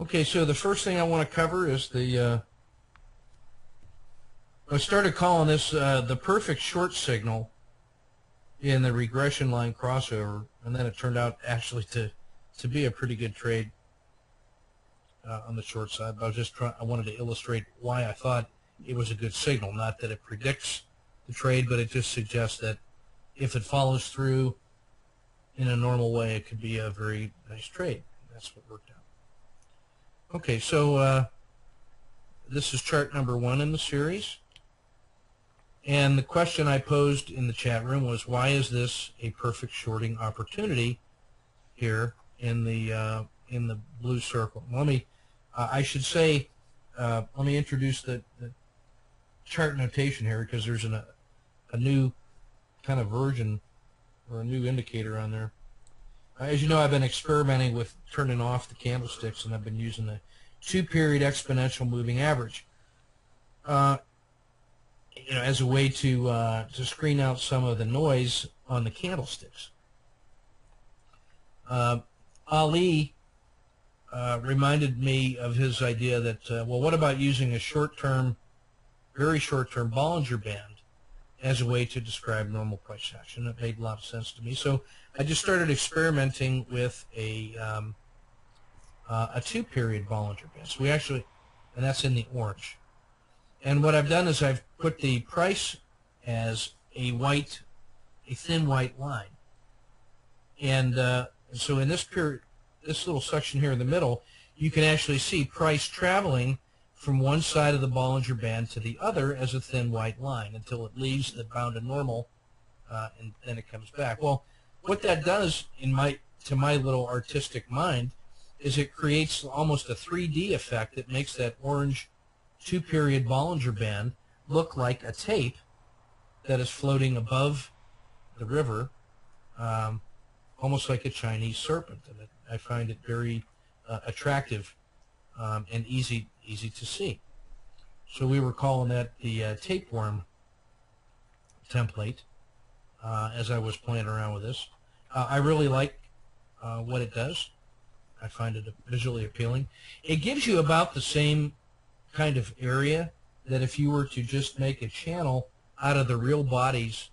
Okay, so the first thing I want to cover is I started calling this the perfect short signal in the regression line crossover, and then it turned out actually to be a pretty good trade on the short side. But I wanted to illustrate why I thought it was a good signal, not that it predicts the trade, but it just suggests that if it follows through in a normal way, it could be a very nice trade. That's what worked out. Okay, so this is chart number 1 in the series. And the question I posed in the chat room was, why is this a perfect shorting opportunity here in the blue circle? Let me, I should say, let me introduce the chart notation here, because there's a new kind of version or a new indicator on there. As you know, I've been experimenting with turning off the candlesticks, and I've been using the 2-period exponential moving average. As a way to screen out some of the noise on the candlesticks. Ali reminded me of his idea that, well, what about using a short-term, very short-term Bollinger Band as a way to describe normal price action? That made a lot of sense to me. So I just started experimenting with a 2-period Bollinger Band. So we actually, and that's in the orange. And what I've done is I've put the price as a thin white line. And so in this period, this little section here in the middle, you can actually see price traveling from one side of the Bollinger Band to the other as a thin white line until it leaves the bound to normal, and then it comes back. Well, what that does to my little artistic mind is it creates almost a 3D effect that makes that orange 2-period Bollinger Band look like a tape that is floating above the river, almost like a Chinese serpent. And I find it very attractive and easy to see. So we were calling that the Tapeworm Template as I was playing around with this. I really like what it does. I find it visually appealing. It gives you about the same kind of area that if you were to just make a channel out of the real bodies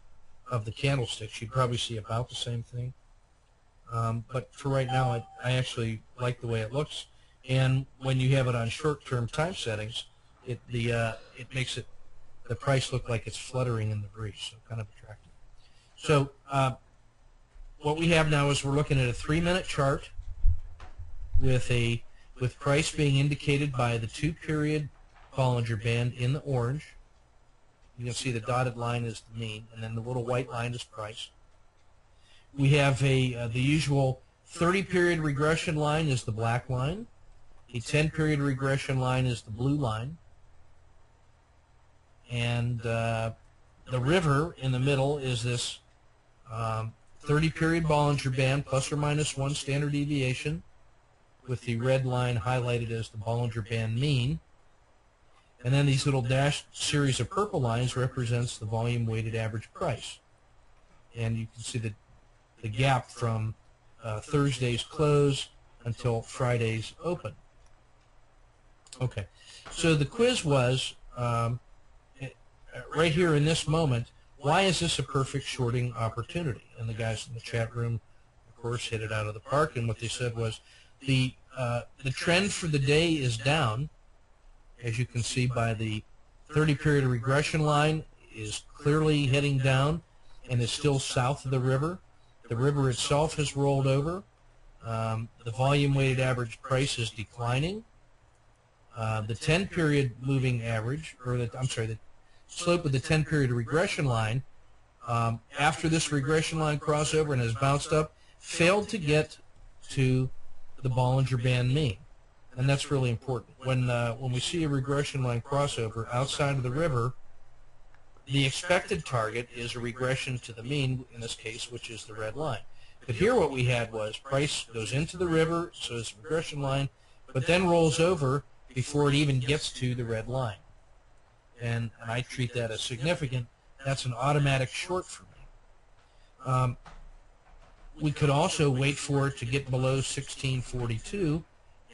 of the candlesticks, you'd probably see about the same thing. But for right now, I actually like the way it looks. And when you have it on short-term time settings, it makes the price look like it's fluttering in the breeze, so kind of attractive. So what we have now is we're looking at a 3-minute chart with price being indicated by the 2-period Bollinger Band in the orange. You can see the dotted line is the mean, and then the little white line is price. We have the usual 30-period regression line is the black line. A 10-period regression line is the blue line. And the river in the middle is this 30-period Bollinger Band plus or minus 1 standard deviation, with the red line highlighted as the Bollinger Band mean. And then these little dashed series of purple lines represents the volume weighted average price. And you can see the gap from Thursday's close until Friday's open. Okay, so the quiz was, right here in this moment, why is this a perfect shorting opportunity? And the guys in the chat room, of course, hit it out of the park, and what they said was, the trend for the day is down, as you can see by the 30-period regression line is clearly heading down and is still south of the river. The river itself has rolled over. The volume-weighted average price is declining. The 10-period moving average, or the slope of the 10-period regression line, after this regression line crossover and has bounced up, failed to get to the Bollinger Band mean. And that's really important. When we see a regression line crossover outside of the river, the expected target is a regression to the mean, in this case, which is the red line. But here what we had was price goes into the river, so it's a regression line, but then rolls over before it even gets to the red line. And I treat that as significant. That's an automatic short for me. We could also wait for it to get below 1642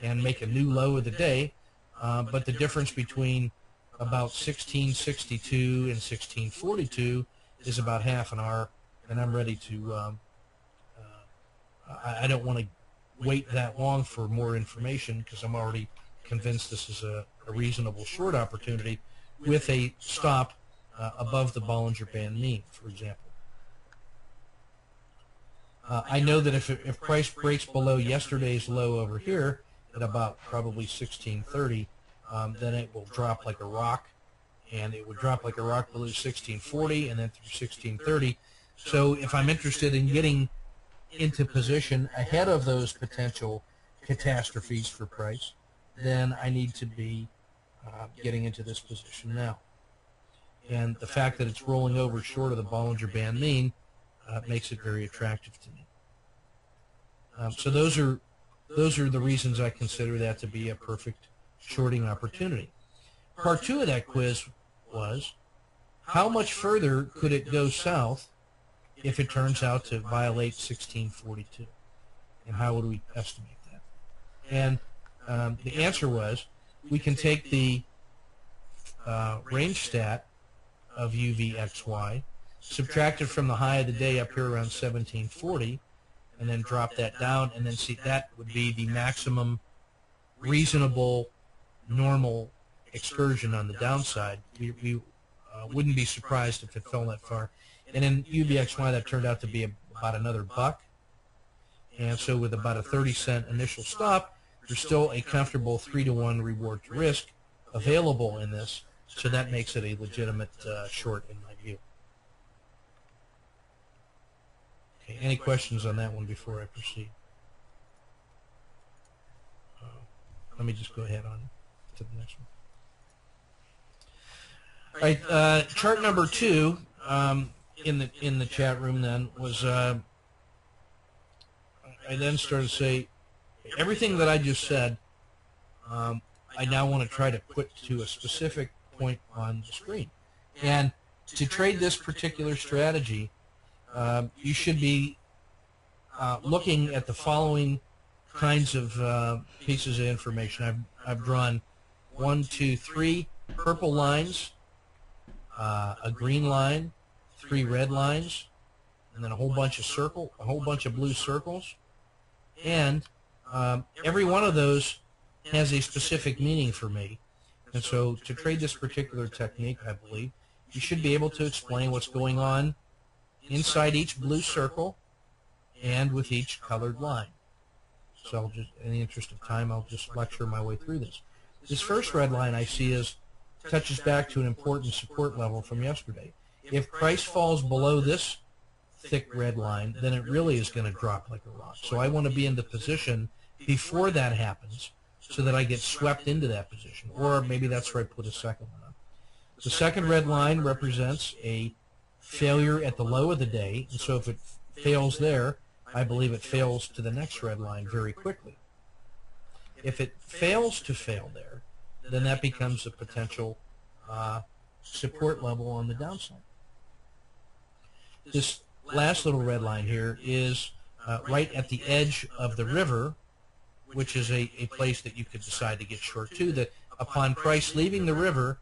and make a new low of the day, but the difference between about 1662 and 1642 is about half an hour, and I'm ready to, I don't want to wait that long for more information because I'm already convinced this is a reasonable short opportunity with a stop above the Bollinger Band mean, for example. I know that if price breaks below yesterday's low over here at about probably 1630, then it will drop like a rock, and it would drop like a rock below 1640 and then through 1630. So if I'm interested in getting into position ahead of those potential catastrophes for price, then I need to be getting into this position now. And the fact that it's rolling over short of the Bollinger Band mean makes it very attractive to me. So those are the reasons I consider that to be a perfect shorting opportunity. Part 2 of that quiz was, how much further could it go south if it turns out to violate 1642? And how would we estimate that? And the answer was, we can take the range stat of UVXY, subtract it from the high of the day up here around 1740, and then drop that down, and then see that would be the maximum reasonable normal excursion on the downside. We wouldn't be surprised if it fell that far. And in UVXY, that turned out to be about another buck. And so with about a 30-cent initial stop, there's still a comfortable 3-to-1 reward to risk available in this. So that makes it a legitimate short in my view. Okay, any questions on that one before I proceed? Let me just go ahead on to the next one. All right, chart number 2 in the chat room then was, I then started to say, everything that I just said, I now want to try to put to a specific point on the screen. And to trade this particular strategy, you should be looking at the following kinds of pieces of information. I've drawn 1, 2, 3 purple lines, a green line, 3 red lines, and then a whole bunch of blue circles. And every one of those has a specific meaning for me. And so to trade this particular technique, I believe, you should be able to explain what's going on inside each blue circle and with each colored line. So I'll just, in the interest of time, I'll just lecture my way through this. This first red line I see touches back to an important support level from yesterday. If price falls below this thick red line, then it really is going to drop like a rock. So I want to be in the position before that happens so that I get swept into that position. Or maybe that's where I put a second one on. The second red line represents a failure at the low of the day, and so if it fails there, I believe it fails to the next red line very quickly. If it fails to fail there, then that becomes a potential support level on the downside. This last little red line here is right at the edge of the river, which is a place that you could decide to get short to, that upon price leaving the river,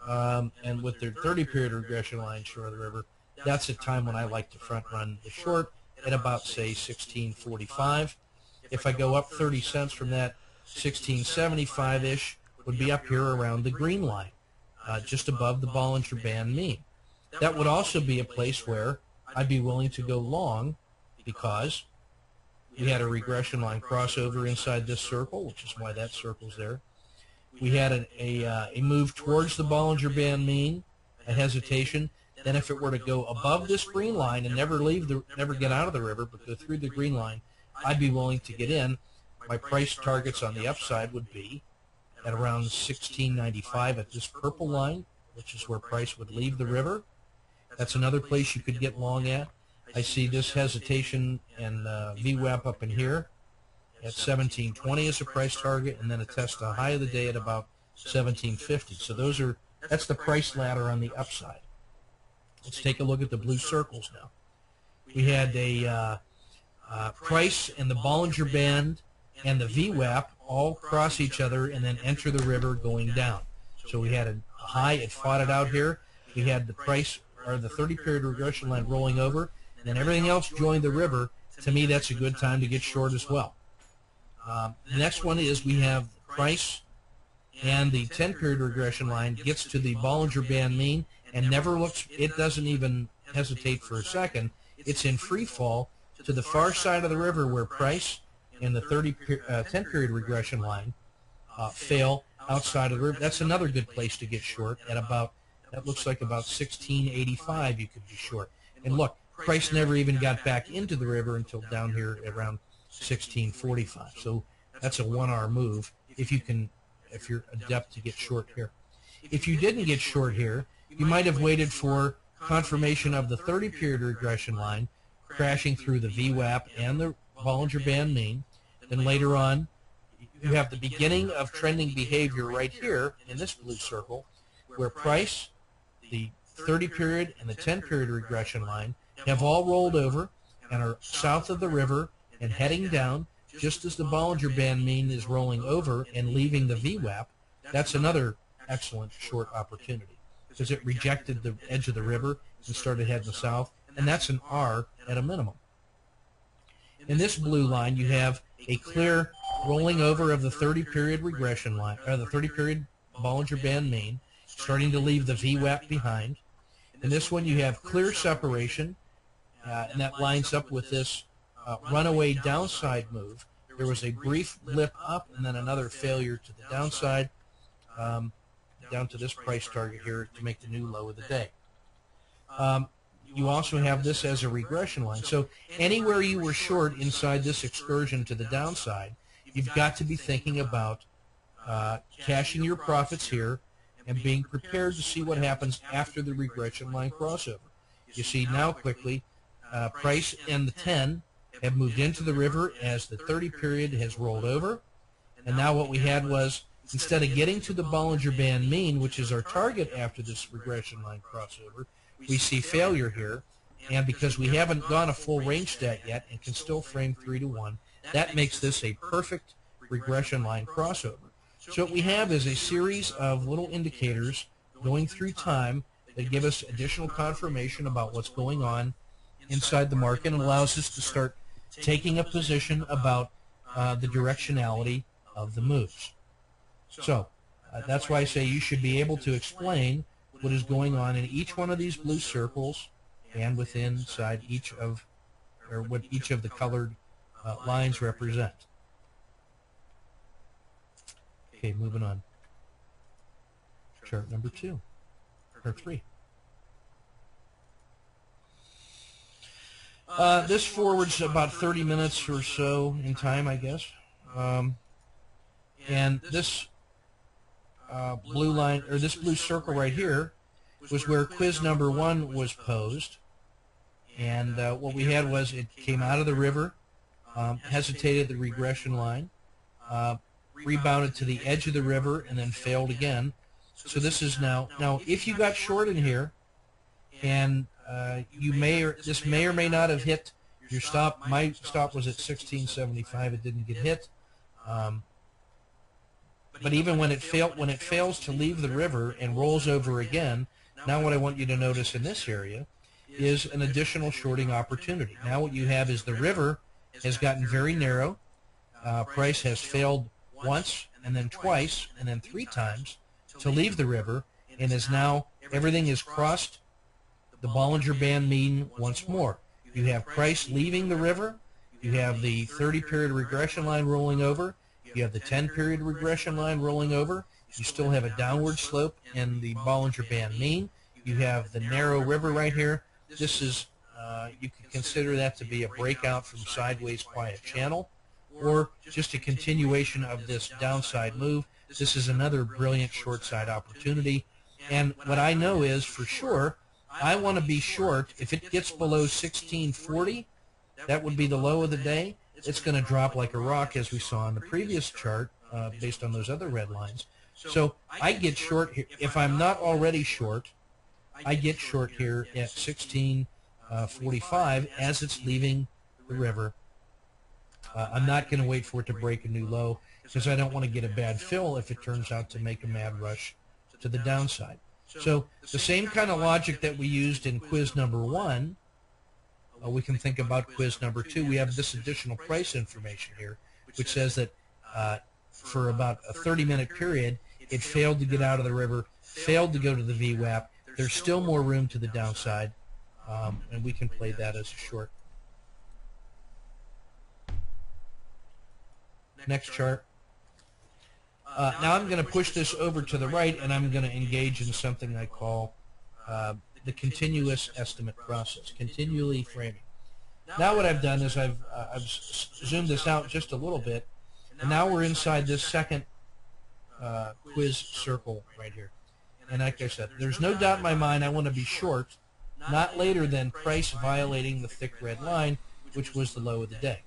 and with their 30-period regression line short of the river, that's a time when I like to front run the short at about, say, 1645. If I go up 30 cents from that, 1675-ish would be up here around the green line, just above the Bollinger Band mean. That would also be a place where I'd be willing to go long because we had a regression line crossover inside this circle, which is why that circle's there. We had a move towards the Bollinger Band mean, a hesitation. Then if it were to go above this green line and never get out of the river, but go through the green line, I'd be willing to get in. My price targets on the upside would be at around 1695 at this purple line, which is where price would leave the river. That's another place you could get long at. I see this hesitation and VWAP up in here at 1720 as a price target, and then a test a high of the day at about 1750. So that's the price ladder on the upside. Let's take a look at the blue circles now. We had a price and the Bollinger Band and the VWAP all cross each other and then enter the river going down. So we had a high, it fought it out here. We had the price, or the 30-period regression line rolling over, and then everything else joined the river. To me, that's a good time to get short as well. The next one is we have the price and the 10-period regression line gets to the Bollinger Band mean and never looks, it doesn't even hesitate for a second. It's in free fall to the far side of the river where price and the 10-period regression line fail outside of the river. That's another good place to get short at about, that looks like about 1685 you could be short. And look, price never even got back into the river until down here around 1645. So that's a 1-hour move if you can, if you're adept to get short here. If you didn't get short here, you might have waited for confirmation of the 30-period regression line crashing through the VWAP and the Bollinger Band mean. Then later on, you have the beginning of trending behavior right here in this blue circle, where price, the 30-period, and the 10-period regression line have all rolled over and are south of the river and heading down, just as the Bollinger Band mean is rolling over and leaving the VWAP. That's another excellent short opportunity because it rejected the edge of the river and started heading south, and that's an R at a minimum. In this blue line, you have a clear rolling over of the 30-period regression line, or the 30-period Bollinger Band mean, starting to leave the VWAP behind. In this one, you have clear separation, and that lines up with this runaway downside move. There was a brief blip up and then another failure to the downside, down to this price target here to make the new low of the day. You also have this as a regression line. So anywhere you were short inside this excursion to the downside, you've got to be thinking about cashing your profits here and being prepared to see what happens after the regression line crossover. You see now quickly, price and the 10 have moved into the river as the 30-period has rolled over. And now what we had was, instead of getting to the Bollinger Band mean, which is our target after this regression line crossover, we see failure here. And because we haven't gone a full range stat yet and can still frame 3 to 1, that makes this a perfect regression line crossover. So what we have is a series of little indicators going through time that give us additional confirmation about what's going on inside the market and allows us to start taking a position about the directionality of the moves. So that's why I say you should be able to explain what is going on in each one of these blue circles and within inside each of, or what each of the colored lines represent. Okay, moving on. Chart number 2, or 3. This forwards about 30 minutes or so in time, I guess. And this blue line, or this blue circle right here, was where quiz number 1 was posed. And what we had was it came out of the river, hesitated the regression line, rebounded to the edge of the river, and then failed again. So this is now if you got short in here, and you may or this may or may not have hit your stop. My stop was at 1675. It didn't get hit. But even when it fails to leave the river and rolls over again, now what I want you to notice in this area is an additional shorting opportunity. Now what you have is the river has gotten very narrow. Price has failed once and then twice and then 3 times to leave the river, and is now everything is crossed the Bollinger Band mean once more. You have price leaving the river. You have the 30-period regression line rolling over. You have the 10-period regression line rolling over. You still have a downward slope in the Bollinger Band mean. You have the narrow river right here. This is, you can consider that to be a breakout from sideways quiet channel, or just a continuation of this downside move. This is another brilliant short side opportunity. And what I know is, for sure, I want to be short. If it gets below 1640, that would be the low of the day. It's going to drop like a rock, as we saw in the previous chart, based on those other red lines. So I get short here. If I'm not already short, I get short here at 1645 as it's leaving the river I'm not going to wait for it to break a new low because I don't want to get a bad fill if it turns out to make a mad rush to the downside. So the same kind of logic that we used in quiz number 1, we can think about quiz number 2. We have this additional price information here, which says that for about a 30-minute period, it failed to get out of the river, failed to go to the VWAP. There's still more room to the downside, and we can play that as a short. Next chart. Now I'm going to push this over to the right, and I'm going to engage in something I call the continuous estimate process, continually framing. Now what I've done is I've zoomed this out just a little bit, and now we're inside this second quiz circle right here. And like I said, there's no doubt in my mind I want to be short, not later than price violating the thick red line, which was the low of the day.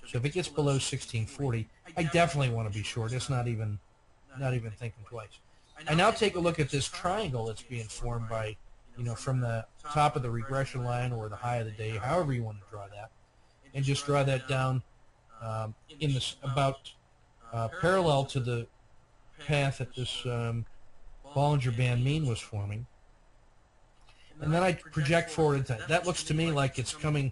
So if it gets below 1640, I definitely want to be short. It's not even thinking twice. I now take a look at this triangle that's being formed by, from the top of the regression line or the high of the day, however you want to draw that, and just draw that down in this about parallel to the path that this Bollinger Band mean was forming. And then I project forward into that. That looks to me like it's coming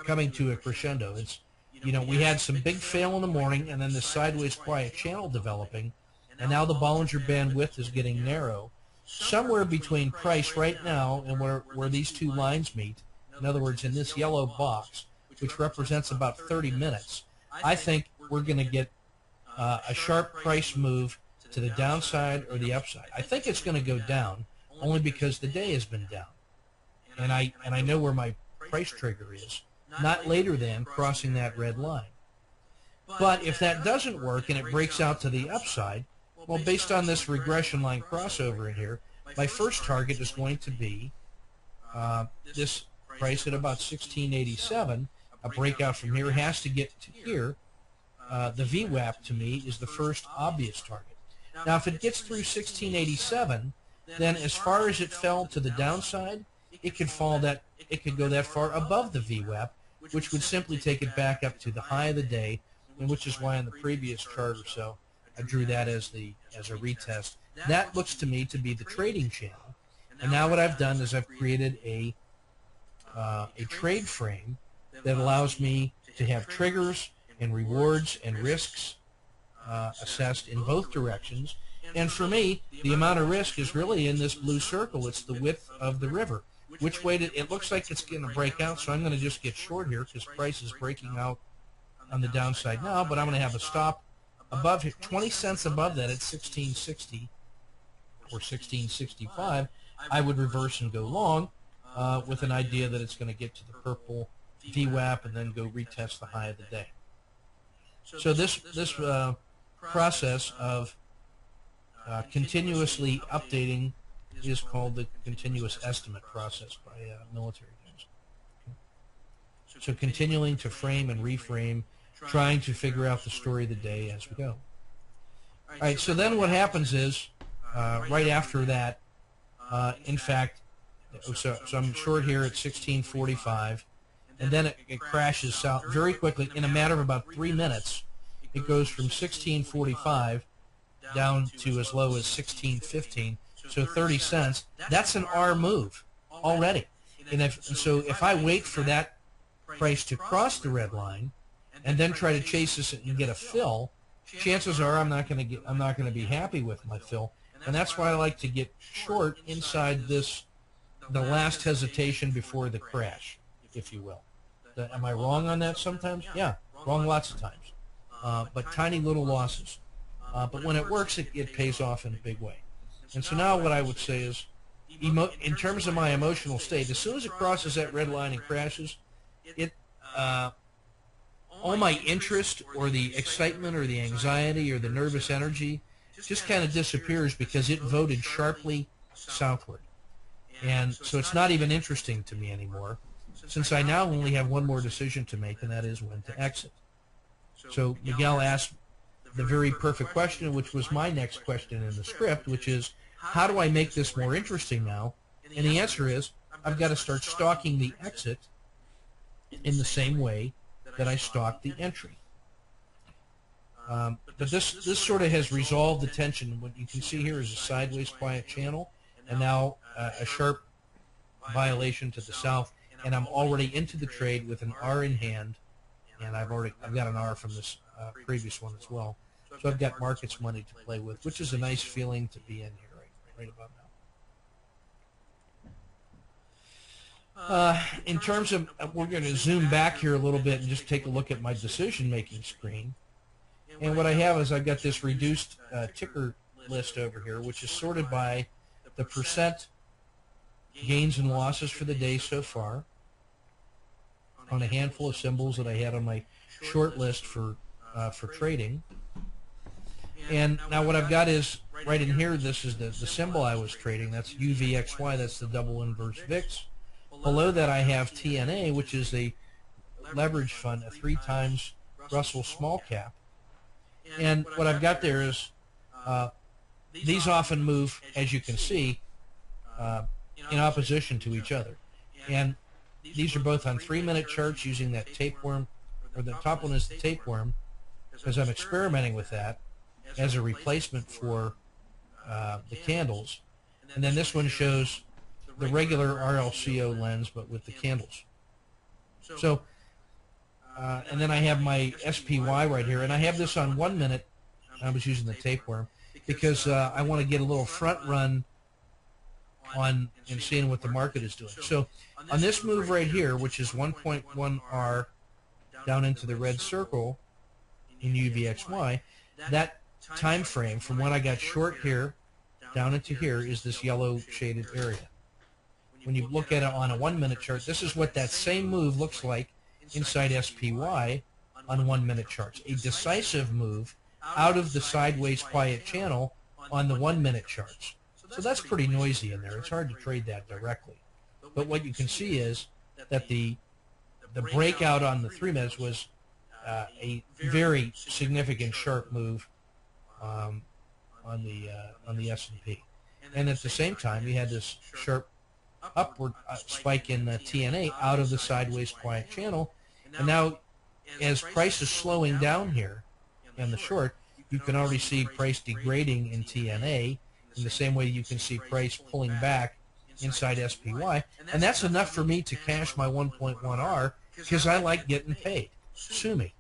to a crescendo. It's, we had some big fail in the morning, and then this sideways quiet channel developing, and now the Bollinger Band width is getting narrow. Somewhere between price right now and where these two lines meet, in other words, in this yellow box, which represents about 30 minutes, I think we're going to get a sharp price move to the downside or the upside. I think it's going to go down only because the day has been down, and I know where my price trigger is, not later than crossing that red line. But if that doesn't work and it breaks out to the upside, well, based on this regression line crossover in here, my first target is going to be this price at about 1687. A breakout from here has to get to here. The VWAP to me is the first obvious target. Now, if it gets through 1687, then as far as it fell to the downside, it could go that far above the VWAP, which would simply take it back up to the high of the day, and which is why on the previous chart or so, I drew that as a retest. That looks to me to be the trading channel. And now what I've done is I've created a trade frame that allows me to have triggers and rewards and risks assessed in both directions. And for me, the amount of risk is really in this blue circle. It's the width of the river. Which way it looks like it's going to break out, so I'm going to just get short here because price is breaking out on the downside now, but I'm going to have a stop above here, 20 cents above that at 1660 or 1665. I would reverse and go long with an idea that it's going to get to the purple VWAP and then go retest the high of the day. So this process of continuously updating is called the continuous estimate process by military guys. Okay. So continuing to frame and reframe, trying to figure out the story of the day as we go. All right, so then what happens is, right after that, in fact, so I'm short here at 1645, and then it crashes south very quickly in a matter of about 3 minutes. It goes from 1645 down to as low as 1615. So 30 cents, that's an R move already. And so if I wait for that price to cross the red line and then try to chase this and get a fill, chances are I'm not going to be happy with my fill. And that's why I like to get short inside the last hesitation before the crash, if you will. Am I wrong on that sometimes? Yeah, wrong lots of times. But tiny little losses. But when it works, it pays off in a big way. And so now what I would say is, in terms of my emotional state, as soon as it crosses that red line and crashes, all my interest or the excitement or the anxiety or the nervous energy just kind of disappears because it voted sharply southward. And so it's not even interesting to me anymore, since I now only have one more decision to make, and that is when to exit. So Miguel asked the very perfect question, which was my next question in the script, which is, how do I make this more interesting now? And the answer is, I've got to start stalking the exit in the same way that I stock the entry. But this sort of has resolved the tension. What you can see here is a sideways quiet channel, and now a sharp violation to the south, and I'm already into the trade with an R in hand, and I've got an R from this previous one as well. So I've got markets money to play with, which is a nice feeling to be in here right about now. In terms of, we're going to zoom back here a little bit and just take a look at my decision-making screen. And what I have is I've got this reduced ticker list over here, which is sorted by the percent gains and losses for the day so far on a handful of symbols that I had on my short list for trading. And now what I've got is right in here, this is the symbol I was trading. That's UVXY, that's the double inverse VIX. Below that I have TNA, which is a leverage fund, a 3 times Russell small cap. And what I've got there is these often move, as you can see, in opposition to each other. And these are both on 3-minute charts using that tapeworm, or the top one is the tapeworm, because I'm experimenting with that as a replacement for the candles. And then this one shows the regular RLCO lens, but with the candles. So, and then I have my SPY right here, and I have this on 1 minute. I was using the tapeworm because I want to get a little front run on and seeing what the market is doing. So on this move right here, which is 1.1R down into the red circle in UVXY, that time frame from when I got short here down into here is this yellow shaded area. When you look at it on a 1 minute chart, this is what that same move looks like inside SPY on 1 minute charts. A decisive move out of the sideways quiet channel on the 1 minute charts. So that's pretty noisy in there. It's hard to trade that directly. But what you can see is that the breakout on the 3 minutes was a very significant sharp move on the S&P. And at the same time, you had this sharp upward spike in TNA out of the sideways quiet channel. And now, as price is slowing down here in the short, you can already see price degrading in TNA in the same way you can see price pulling back inside SPY. And that's enough for me to cash my 1.1R because I like getting paid. Sue me.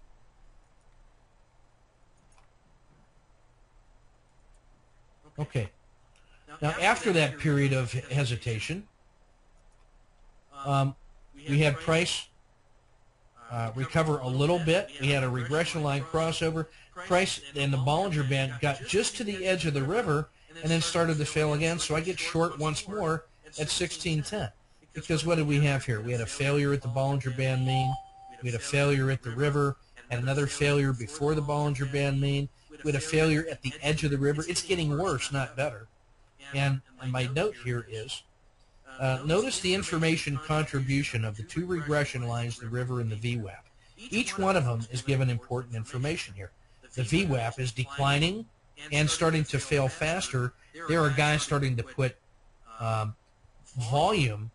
Okay. Now, after that period of hesitation, we had price recover a little bit. We had a regression line crossover. Price and the Bollinger Band got just to the edge of the river and then started to fail again. So I get short once more at 1610. Because what did we have here? We had a failure at the Bollinger Band mean. We had a failure at the river, and another failure before the Bollinger Band mean. We had a failure at the edge of the river. It's getting worse, not better. And my note here is, notice the information contribution of the 2 regression lines, the river and the VWAP. Each one of them is given important information here. The VWAP is declining and starting to fail faster. There are guys starting to put volume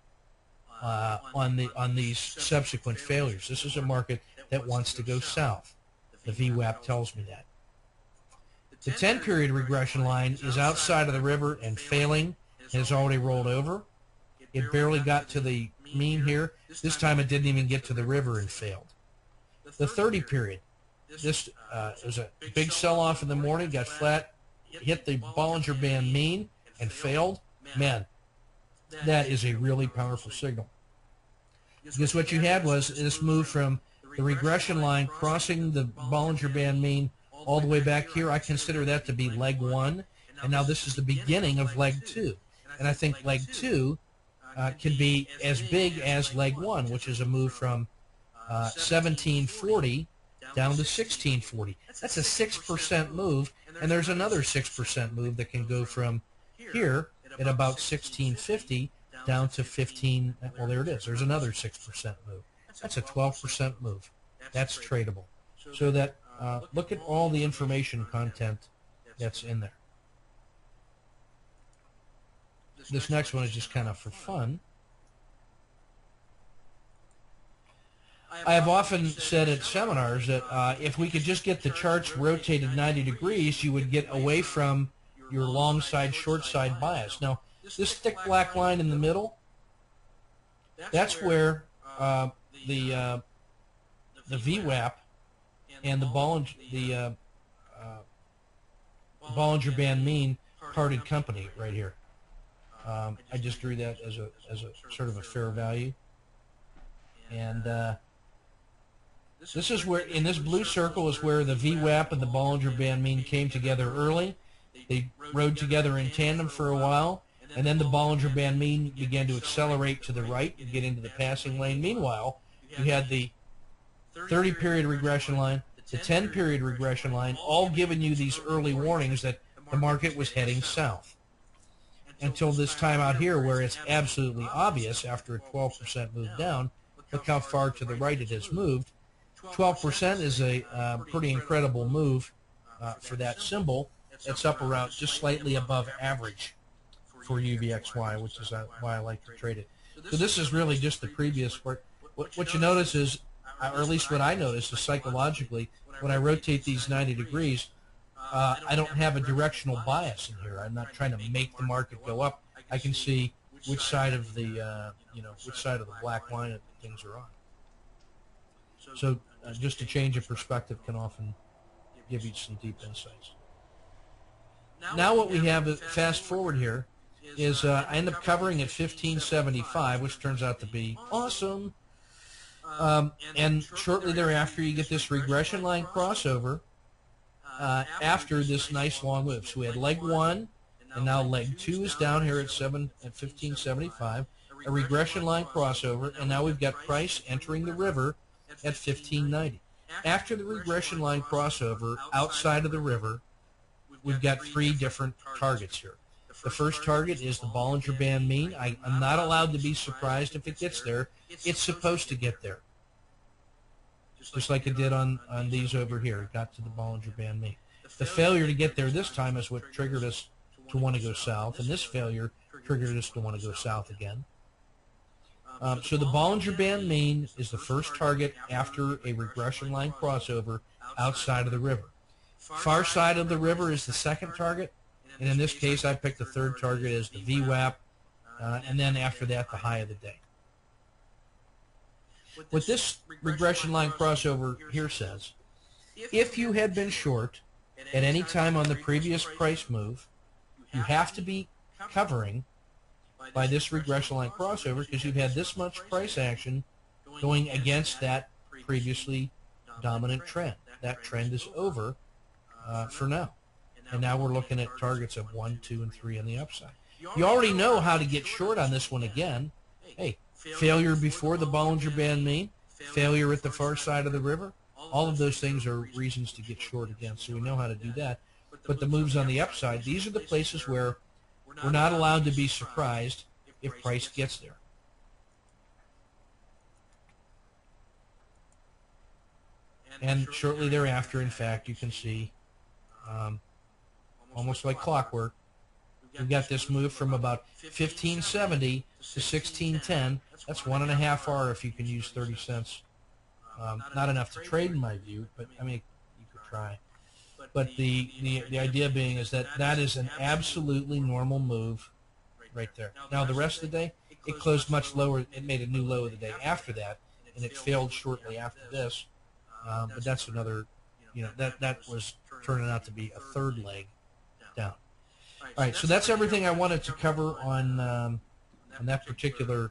on these subsequent failures. This is a market that wants to go south. The VWAP tells me that. The 10-period regression line is outside of the river and failing, has already rolled over. It barely got to the mean here. This time it didn't even get to the river and failed. The 30-period, this was a big sell-off in the morning, got flat, hit the Bollinger Band mean, and failed. Man, that is a really powerful signal. Because what you had was this move from the regression line crossing the Bollinger Band mean all the way back here. I consider that to be leg 1, and now this is the beginning of leg 2. And I think leg 2 can be as big as leg 1, which is a move from 1740 down to 1640. That's a 6% move, and there's another 6% move that can go from here at about 1650 down to 15. Well, there it is. There's another 6% move. That's a 12% move. That's tradable. So that look at all the information content that's in there. This next one is just kind of for fun. I have often said at seminars that if we could just get the charts rotated 90 degrees, you would get away from your long side, short side bias. Now, this thick black line in the middle, that's where the VWAP and the Bollinger Band mean parted company right here. I just drew that as a sort of a fair value, and this is where, in this blue circle, is where the VWAP and the Bollinger Band mean came together early. They rode together in tandem for a while, and then the Bollinger Band mean began to accelerate to the right and get into the passing lane. Meanwhile, you had the 30-period regression line, the 10-period regression line, all giving you these early warnings that the market was heading south. Until this time out here, where it's absolutely obvious after a 12% move down. Look how far to the right it has moved. 12% is a pretty incredible move for that symbol. It's up around just slightly above average for UVXY, which is why I like to trade it. So this is really just the previous work. What you notice is, or at least what I notice, is psychologically, when I rotate these 90 degrees, I don't have a directional bias in here. I'm not trying to make the market go up. I can see which side of the which side of the black line that things are on. So just a change of perspective can often give you some deep insights. Now what we have, fast forward here, is I end up covering at 1575, which turns out to be awesome. And shortly thereafter, you get this regression line crossover after this nice long move. So we had leg 1, and now leg 2 is down here at 1575, a regression line crossover, and now we've got price entering the river at 1590. After the regression line crossover outside of the river, we've got 3 different targets here. The first target is the Bollinger Band mean. I'm not allowed to be surprised if it gets there. It's supposed to get there. Just like it did on these over here. It got to the Bollinger Band mean. The failure to get there this time is what triggered us to want to go south, and this failure triggered us to want to go south again. So the Bollinger Band mean is the first target after a regression line crossover outside of the river. Far side of the river is the second target, and in this case I picked the third target as the VWAP, and then after that the high of the day. What this regression line crossover here says, if you had been short at any time on the previous price move, you have to be covering by this regression line crossover because you've had this much price action going against that previously dominant trend. That trend is over for now. And now we're looking at targets of 1, 2, and 3 on the upside. You already know how to get short on this one again. Hey, failure before the Bollinger Band mean, failure at the far side of the river, all of those things are reasons to get short again, so we know how to do that. But the moves on the upside, these are the places where we're not allowed to be surprised if price gets there. And shortly thereafter, in fact, you can see, almost like clockwork, we've got this move from about 1570 to 1610. That's 1.5 R if you can use 30 cents. Not enough to trade in my view, but I mean, you could try. But the idea being is that that is an absolutely normal move right there. Now the rest of the day, it closed much lower. It made a new low of the day after that, and it failed shortly after this. But that's another, that was turning out to be a third leg down. All right, so that's everything I wanted to cover on that particular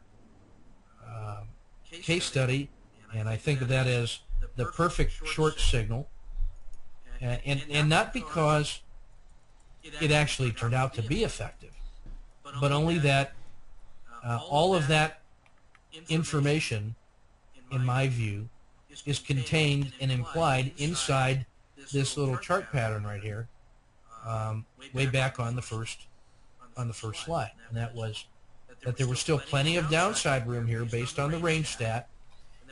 case study, and I think of that as the perfect short signal, and not because it actually turned out to be effective, but only that all of that information, in my view, is contained and implied inside this little chart pattern right here, way back on the first slide, and that was that there was still plenty of downside room here based on the range stat,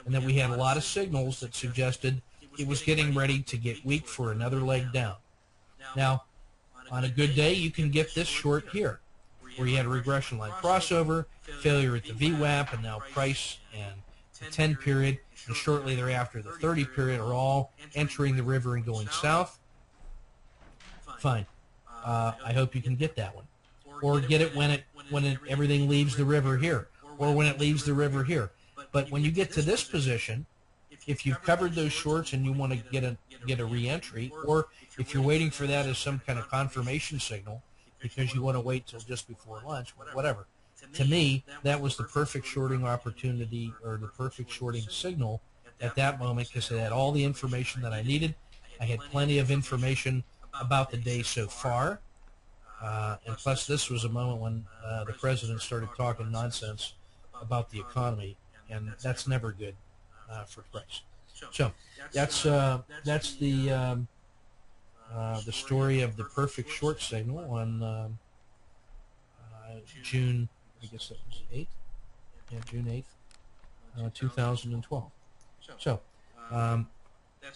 and that we had a lot of signals that suggested it was getting ready to get weak for another leg down. Now, on a good day, you can get this short here, where you had a regression line crossover, failure at the VWAP, and now price and the 10 period, and shortly thereafter the 30 period are all entering the river and going south, fine. I hope you can get that one. Or get it when everything leaves the river here, or when it leaves the river here. But when you get to this position, if you've covered those shorts and you want to get a re-entry, or if you're waiting for that as some kind of confirmation signal because you want to wait till just before lunch, whatever. To me, that was the perfect shorting opportunity, or the perfect shorting signal at that moment, because it had all the information that I needed. I had plenty of information about the day so far, and plus this was a moment when the president started talking nonsense about the economy, and that's never good for price. So that's the story of the perfect short signal on June, I guess that was 8th, yeah, June 8th, 2012. So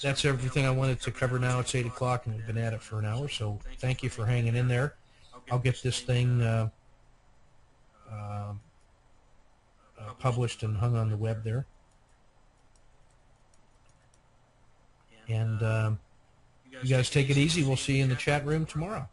that's everything I wanted to cover now. It's 8 o'clock and we've been at it for an hour, so thank you for hanging in there. I'll get this thing published and hung on the web there. And you guys take it easy. We'll see you in the chat room tomorrow.